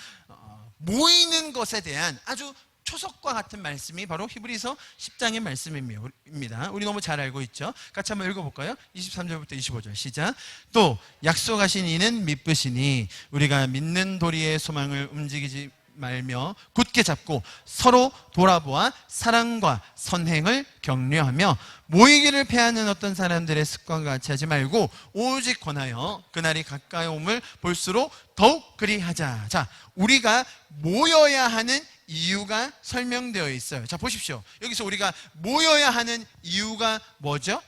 모이는 것에 대한 아주 초석과 같은 말씀이 바로 히브리서 10장의 말씀입니다. 우리 너무 잘 알고 있죠? 같이 한번 읽어볼까요? 23절부터 25절 시작. 또 약속하신 이는 미쁘시니 우리가 믿는 도리의 소망을 움직이지 말며 굳게 잡고 서로 돌아보아 사랑과 선행을 격려하며 모이기를 패하는 어떤 사람들의 습관과 같이 하지 말고 오직 권하여 그날이 가까이 옴을 볼수록 더욱 그리하자. 자, 우리가 모여야 하는 이유가 설명되어 있어요. 자, 보십시오. 여기서 우리가 모여야 하는 이유가 뭐죠?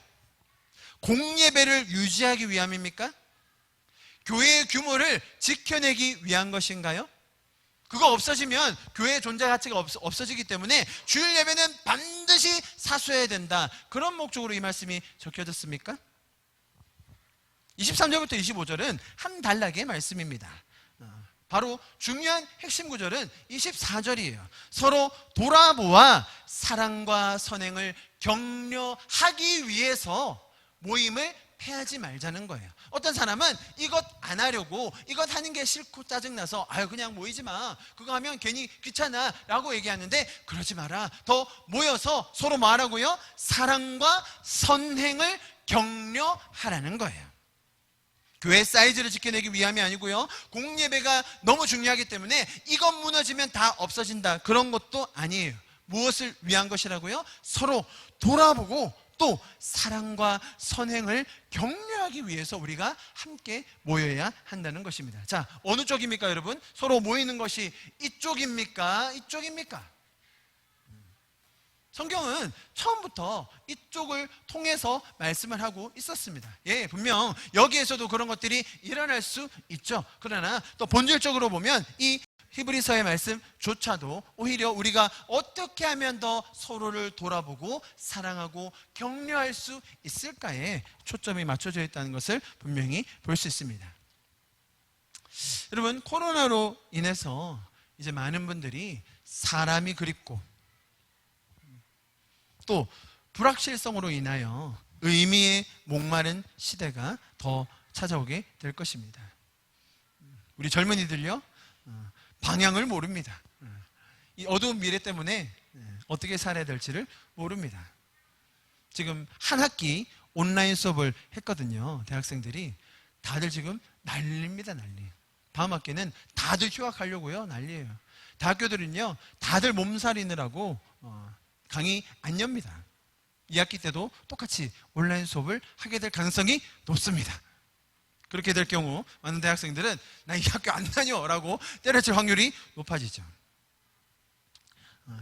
공예배를 유지하기 위함입니까? 교회의 규모를 지켜내기 위한 것인가요? 그거 없어지면 교회의 존재 가치가 없어지기 때문에 주일 예배는 반드시 사수해야 된다. 그런 목적으로 이 말씀이 적혀졌습니까? 23절부터 25절은 한 단락의 말씀입니다. 바로 중요한 핵심 구절은 24절이에요. 서로 돌아보아 사랑과 선행을 격려하기 위해서 모임을 패하지 말자는 거예요. 어떤 사람은 이것 안 하려고, 이것 하는 게 싫고 짜증나서 아유 그냥 모이지 마, 그거 하면 괜히 귀찮아 라고 얘기하는데, 그러지 마라. 더 모여서 서로 뭐 하라고요? 사랑과 선행을 격려하라는 거예요. 교회 사이즈를 지켜내기 위함이 아니고요, 공예배가 너무 중요하기 때문에 이것 무너지면 다 없어진다, 그런 것도 아니에요. 무엇을 위한 것이라고요? 서로 돌아보고 또 사랑과 선행을 격려하기 위해서 우리가 함께 모여야 한다는 것입니다. 자, 어느 쪽입니까 여러분? 서로 모이는 것이 이쪽입니까? 이쪽입니까? 성경은 처음부터 이쪽을 통해서 말씀을 하고 있었습니다. 예, 분명 여기에서도 그런 것들이 일어날 수 있죠. 그러나 또 본질적으로 보면 이 히브리서의 말씀조차도 오히려 우리가 어떻게 하면 더 서로를 돌아보고 사랑하고 격려할 수 있을까에 초점이 맞춰져 있다는 것을 분명히 볼 수 있습니다. 여러분, 코로나로 인해서 이제 많은 분들이 사람이 그립고 또 불확실성으로 인하여 의미에 목마른 시대가 더 찾아오게 될 것입니다. 우리 젊은이들요, 방향을 모릅니다. 이 어두운 미래 때문에 어떻게 살아야 될지를 모릅니다. 지금 한 학기 온라인 수업을 했거든요. 대학생들이 다들 지금 난리입니다. 난리. 다음 학기는 다들 휴학하려고요. 난리예요. 대학교들은요 다들 몸살이느라고 강의 안 엽니다. 2학기 때도 똑같이 온라인 수업을 하게 될 가능성이 높습니다. 그렇게 될 경우 많은 대학생들은 나 이 학교 안 다녀 라고 때려칠 확률이 높아지죠.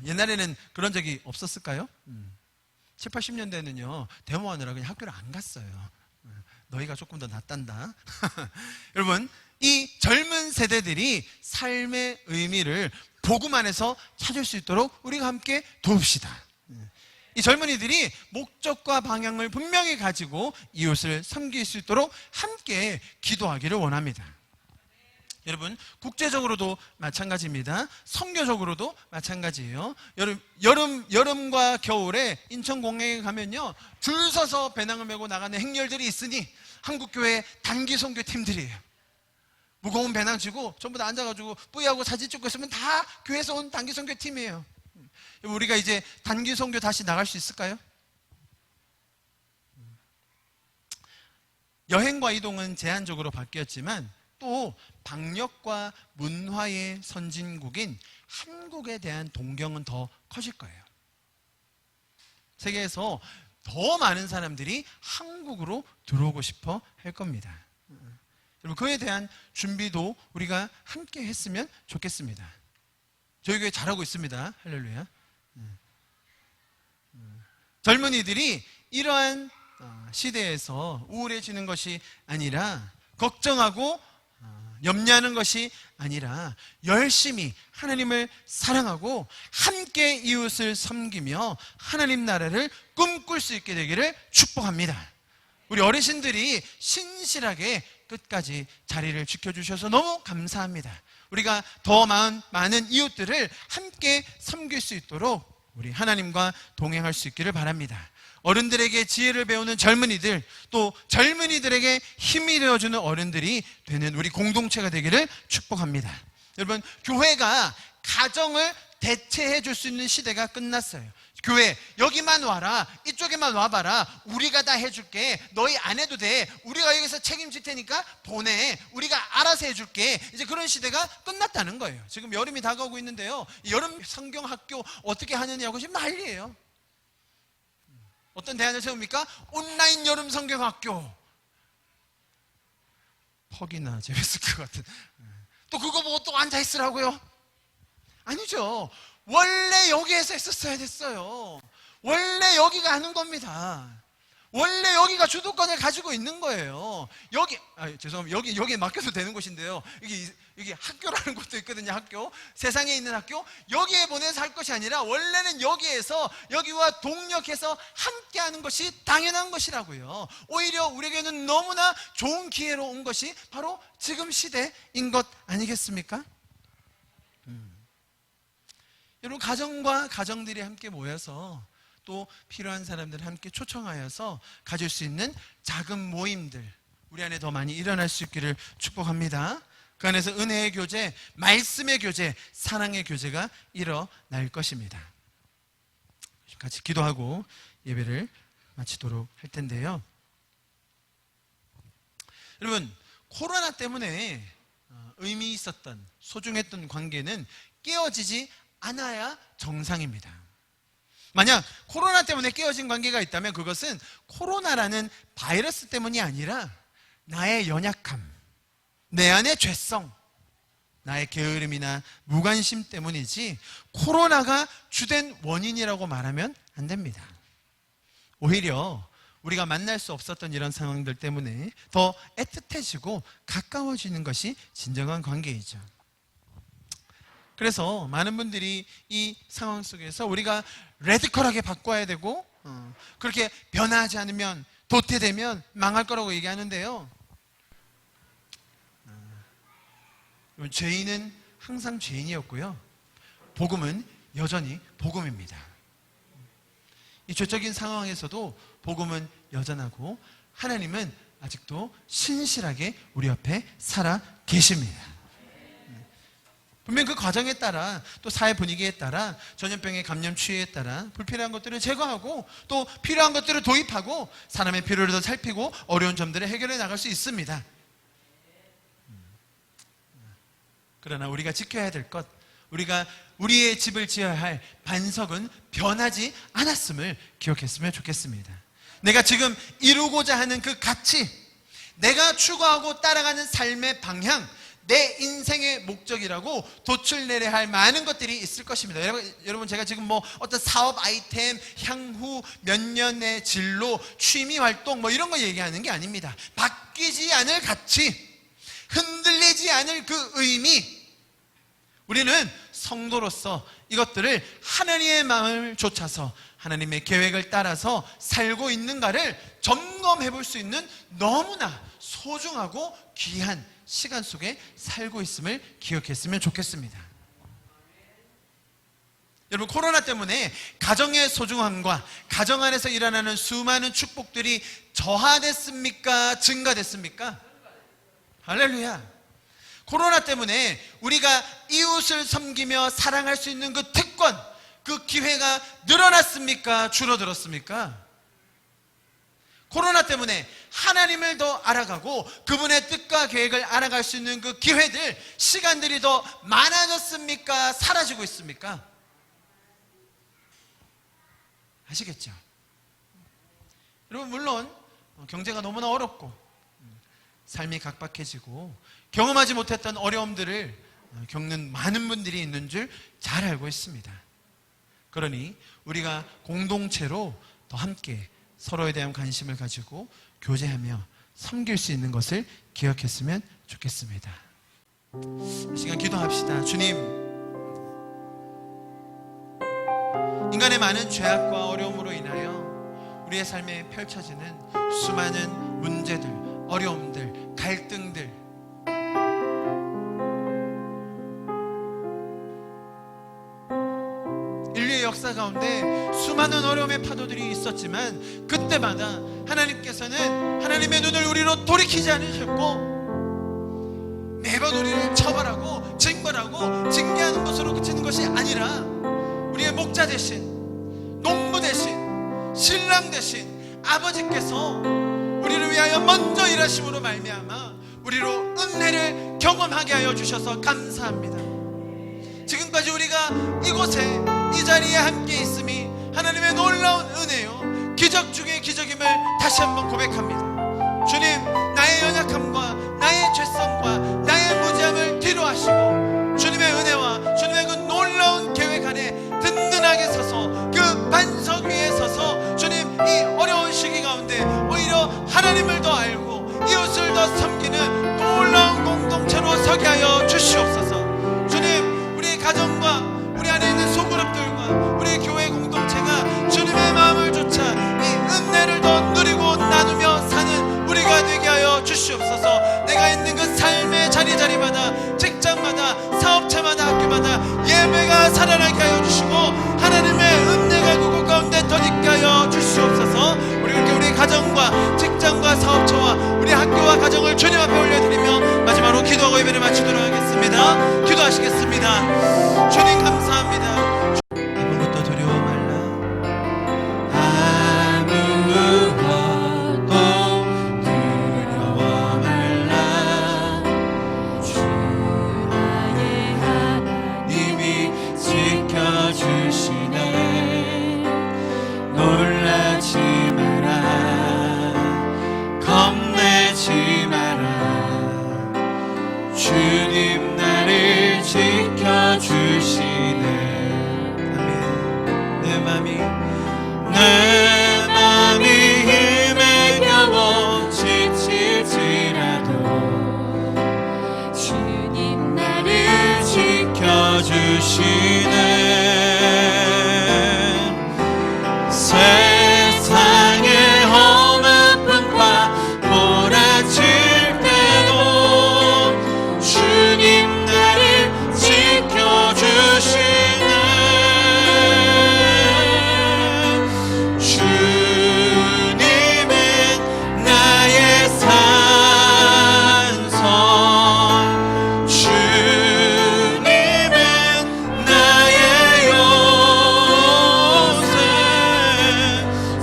옛날에는 그런 적이 없었을까요? 7, 80년대는요 데모하느라 그냥 학교를 안 갔어요. 너희가 조금 더 낫단다. 여러분, 이 젊은 세대들이 삶의 의미를 복음 안에서 찾을 수 있도록 우리가 함께 도웁시다. 이 젊은이들이 목적과 방향을 분명히 가지고 이웃을 섬길 수 있도록 함께 기도하기를 원합니다. 여러분, 국제적으로도 마찬가지입니다. 선교적으로도 마찬가지예요. 여름과 겨울에 인천공항에 가면요 줄 서서 배낭을 메고 나가는 행렬들이 있으니 한국교회 단기 선교 팀들이에요. 무거운 배낭 쥐고 전부 다 앉아가지고 뿌이하고 사진 찍고 있으면 다 교회에서 온 단기 선교 팀이에요. 우리가 이제 단기 선교 다시 나갈 수 있을까요? 여행과 이동은 제한적으로 바뀌었지만 또 방역과 문화의 선진국인 한국에 대한 동경은 더 커질 거예요. 세계에서 더 많은 사람들이 한국으로 들어오고 싶어 할 겁니다. 여러분, 그에 대한 준비도 우리가 함께 했으면 좋겠습니다. 저희 교회 잘하고 있습니다. 할렐루야. 젊은이들이 이러한 시대에서 우울해지는 것이 아니라, 걱정하고 염려하는 것이 아니라 열심히 하나님을 사랑하고 함께 이웃을 섬기며 하나님 나라를 꿈꿀 수 있게 되기를 축복합니다. 우리 어르신들이 신실하게 끝까지 자리를 지켜주셔서 너무 감사합니다. 우리가 더 많은 이웃들을 함께 섬길 수 있도록 우리 하나님과 동행할 수 있기를 바랍니다. 어른들에게 지혜를 배우는 젊은이들, 또 젊은이들에게 힘이 되어주는 어른들이 되는 우리 공동체가 되기를 축복합니다. 여러분, 교회가 가정을 대체해 줄 수 있는 시대가 끝났어요. 교회 여기만 와라, 이쪽에만 와봐라, 우리가 다 해줄게, 너희 안 해도 돼, 우리가 여기서 책임질 테니까 보내, 우리가 알아서 해줄게, 이제 그런 시대가 끝났다는 거예요. 지금 여름이 다가오고 있는데요, 여름 성경학교 어떻게 하느냐고 지금 난리예요. 어떤 대안을 세웁니까? 온라인 여름 성경학교. 퍽이나 재밌을 것 같은. 또 그거 보고 또 앉아있으라고요? 아니죠. 원래 여기에서 했었어야 됐어요. 원래 여기가 하는 겁니다. 원래 여기가 주도권을 가지고 있는 거예요. 죄송합니다. 여기에 맡겨도 되는 곳인데요. 이게 학교라는 것도 있거든요. 학교. 세상에 있는 학교. 여기에 보내서 할 것이 아니라 원래는 여기에서, 여기와 동력해서 함께 하는 것이 당연한 것이라고요. 오히려 우리에게는 너무나 좋은 기회로 온 것이 바로 지금 시대인 것 아니겠습니까? 여러분, 가정과 가정들이 함께 모여서 또 필요한 사람들을 함께 초청하여서 가질 수 있는 작은 모임들, 우리 안에 더 많이 일어날 수 있기를 축복합니다. 그 안에서 은혜의 교제, 말씀의 교제, 사랑의 교제가 일어날 것입니다. 같이 기도하고 예배를 마치도록 할 텐데요. 여러분, 코로나 때문에 의미 있었던, 소중했던 관계는 깨어지지 않아야 정상입니다. 만약 코로나 때문에 깨어진 관계가 있다면 그것은 코로나라는 바이러스 때문이 아니라 나의 연약함, 내 안의 죄성, 나의 게으름이나 무관심 때문이지 코로나가 주된 원인이라고 말하면 안 됩니다. 오히려 우리가 만날 수 없었던 이런 상황들 때문에 더 애틋해지고 가까워지는 것이 진정한 관계이죠. 그래서 많은 분들이 이 상황 속에서 우리가 레디컬하게 바꿔야 되고 그렇게 변화하지 않으면, 도태되면 망할 거라고 얘기하는데요. 죄인은 항상 죄인이었고요, 복음은 여전히 복음입니다. 이 죄적인 상황에서도 복음은 여전하고 하나님은 아직도 신실하게 우리 옆에 살아 계십니다. 분명 그 과정에 따라, 또 사회 분위기에 따라, 전염병의 감염 추이에 따라 불필요한 것들을 제거하고 또 필요한 것들을 도입하고 사람의 필요를 더 살피고 어려운 점들을 해결해 나갈 수 있습니다. 그러나 우리가 지켜야 될 것, 우리가 우리의 집을 지어야 할 반석은 변하지 않았음을 기억했으면 좋겠습니다. 내가 지금 이루고자 하는 그 가치, 내가 추구하고 따라가는 삶의 방향, 내 인생의 목적이라고 도출내려야 할 많은 것들이 있을 것입니다. 여러분, 제가 지금 어떤 사업 아이템, 향후 몇 년의 진로, 취미 활동 이런 거 얘기하는 게 아닙니다. 바뀌지 않을 가치, 흔들리지 않을 그 의미, 우리는 성도로서 이것들을 하나님의 마음을 좇아서 하나님의 계획을 따라서 살고 있는가를 점검해 볼 수 있는 너무나 소중하고 귀한 시간 속에 살고 있음을 기억했으면 좋겠습니다. 여러분, 코로나 때문에 가정의 소중함과 가정 안에서 일어나는 수많은 축복들이 저하됐습니까? 증가됐습니까? 할렐루야. 코로나 때문에 우리가 이웃을 섬기며 사랑할 수 있는 그 특권, 그 기회가 늘어났습니까? 줄어들었습니까? 코로나 때문에 하나님을 더 알아가고 그분의 뜻과 계획을 알아갈 수 있는 그 기회들, 시간들이 더 많아졌습니까? 사라지고 있습니까? 아시겠죠? 여러분, 물론 경제가 너무나 어렵고 삶이 각박해지고 경험하지 못했던 어려움들을 겪는 많은 분들이 있는 줄 잘 알고 있습니다. 그러니 우리가 공동체로 더 함께 서로에 대한 관심을 가지고 교제하며 섬길 수 있는 것을 기억했으면 좋겠습니다. 이 시간 기도합시다. 주님, 인간의 많은 죄악과 어려움으로 인하여 우리의 삶에 펼쳐지는 수많은 문제들, 어려움들, 갈등들, 인류의 역사 역사 가운데 수많은 어려움의 파도들이 있었지만 그때마다 하나님께서는 하나님의 눈을 우리로 돌이키지 않으셨고 매번 우리를 처벌하고 징벌하고 징계하는 것으로 그치는 것이 아니라 우리의 목자 대신, 농부 대신, 신랑 대신 아버지께서 우리를 위하여 먼저 일하심으로 말미암아 우리로 은혜를 경험하게 하여 주셔서 감사합니다. 지금까지 우리가 이곳에 이 자리에 함께 있음이 하나님의 놀라운 은혜요 기적 중의 기적임을 다시 한번 고백합니다. 주님, 나의 연약함과 나의 죄성과 나의 무지함을 뒤로 하시고 주님의 은혜와 주님의 그 놀라운 계획 안에 든든하게 서서 그 반석 위에 서서 주님, 이 어려운 시기 가운데 오히려 하나님을 더 알고 이웃을 더 섬기는 놀라운 공동체로 서게 하여 주시옵소서. 주님, 우리 가정과 우리 안에 있는 소그룹들과 우리 교회 공동체가 주님의 마음을 좇아 이 은혜를 더 누리고 나누며 사는 우리가 되게 하여 주시옵소서. 내가 있는 그 삶의 자리마다 직장마다 사업체마다 학교마다 예배가 살아나게 하여 주시고 하나님의 은혜가 그곳 가운데 더짓게 하여 주시옵소서. 우리 가정과 직장과 사업체와 우리 학교와 가정을 주님 앞에 올려드리며 마지막으로 기도하고 예배를 마치도록 하겠습니다. 기도하시겠습니다. 주님 감사합니다. 아무것도 두려워 말라. 아무것도 두려워 말라. 주 나의 하나님이 지켜주시네. 놀라지 마라. 겁내지 마라. 주님 나를 지켜주시네. 아멘. 내 맘이 힘에 겨워 지칠지라도 주님 나를 지켜주시네. 세상의 험한 풍파 몰아칠 때도 주님 나를 지켜주시네. 주님은 나의 산성, 주님은 나의 요새,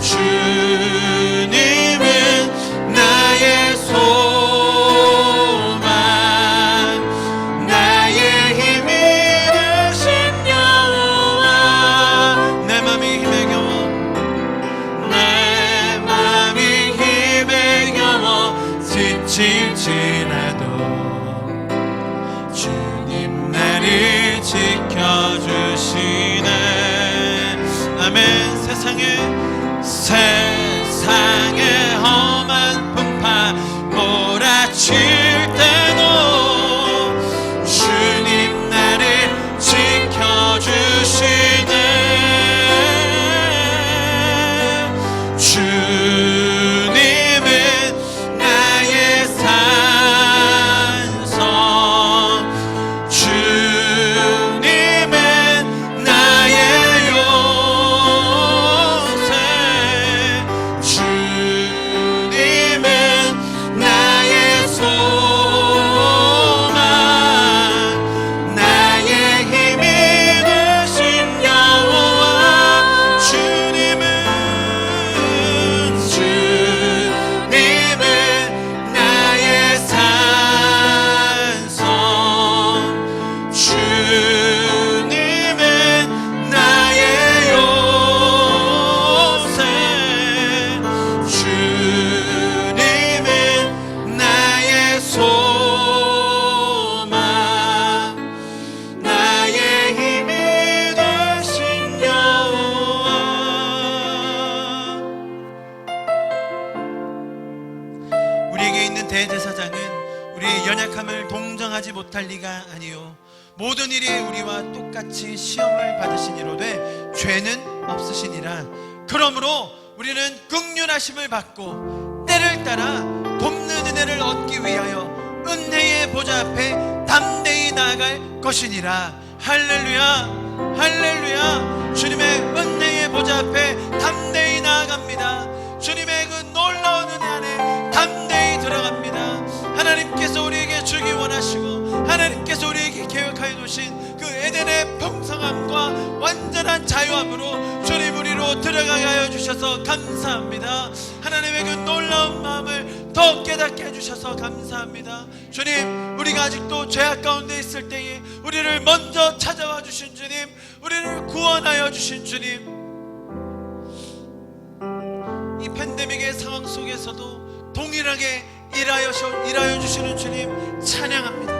주님은 나의 소망, 나의 힘이 되신 여호와. 내 맘이 힘에 겨워, 내 맘이 힘에 겨워 지칠지라도 주님 나를 지켜주시네. 아멘. 세상의 험한 풍파 몰아칠 때도 주님 나를 지켜주시네. 주님은 나의 산성, 주님은 나의 요새, 주님은 나의 소망, 나의 힘이 되신 여호와. 주님은 나의 산성, 주님은 나의 요새, 주님은 나의 소망, 나의 힘이 되신 여호와. 우리에게 있는 대제사장은 우리의 연약함을 동정하지 못할 리가 아니요 모든 일이 우리와 똑같이 시험을 받으시니로되 죄는 없으시니라. 그러므로 우리는 긍휼하심을 받고 때를 따라 돕는 은혜를 얻기 위하여 은혜의 보좌 앞에 담대히 나아갈 것이니라. 할렐루야. 할렐루야. 주님의 은혜의 보좌 앞에 담대히 나아갑니다. 주님의 그 놀라운 은혜 안에 담대히 들어갑니다. 하나님께서 우리에게 주기 원하시고 하나님께서 우리에게 계획하여 놓으신 그 에덴의 풍성함과 완전한 자유함으로 주님 우리로 들어가게 하여 주셔서 감사합니다. 하나님의 그 놀라운 마음을 더 깨닫게 해주셔서 감사합니다. 주님, 우리가 아직도 죄악 가운데 있을 때에 우리를 먼저 찾아와 주신 주님, 우리를 구원하여 주신 주님, 이 팬데믹의 상황 속에서도 동일하게 일하여 주시는 주님 찬양합니다.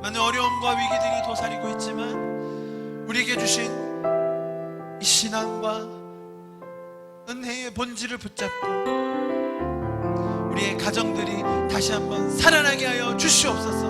많은 어려움과 위기들이 도사리고 있지만 우리에게 주신 이 신앙과 은혜의 본질을 붙잡고 우리의 가정들이 다시 한번 살아나게 하여 주시옵소서.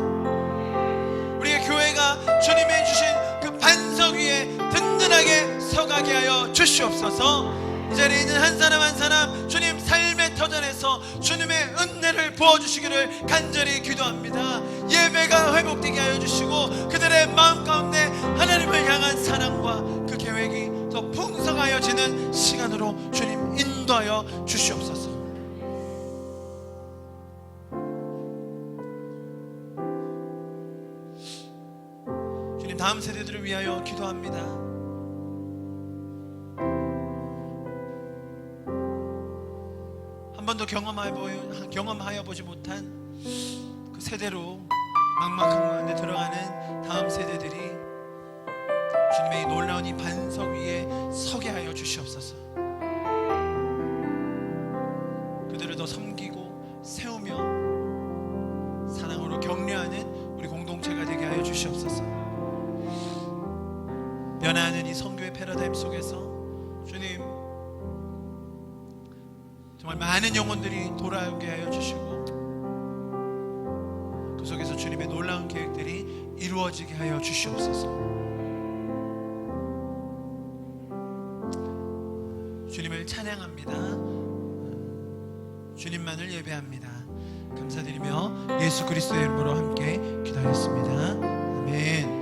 우리의 교회가 주님이 주신 그 반석 위에 든든하게 서가게 하여 주시옵소서. 이 자리에 있는 한 사람 한 사람 주님 삶의 터전에서 주님의 은혜를 부어주시기를 간절히 기도합니다. 예배가 회복되게 하여 주시고 그들의 마음 가운데 하나님을 향한 사랑과 그 계획이 더 풍성하여지는 시간으로 주님 인도하여 주시옵소서. 주님, 다음 세대들을 위하여 기도합니다. 한 번도 경험하여 보지 못한 그 세대로 막막한 가운데 들어가는 다음 세대들이 주님의 이 놀라운 이 반석 위에 서게 하여 주시옵소서. 그들을 더 섬기고 세우며 사랑으로 격려하는 우리 공동체가 되게 하여 주시옵소서. 변화하는 이 선교의 패러다임 속에서 주님 정말 많은 영혼들이 돌아오게 하여 주시고 그 속에서 주님의 놀라운 계획들이 이루어지게 하여 주시옵소서. 주님을 찬양합니다. 주님만을 예배합니다. 감사드리며 예수 그리스도의 이름으로 함께 기도하였습니다. 아멘.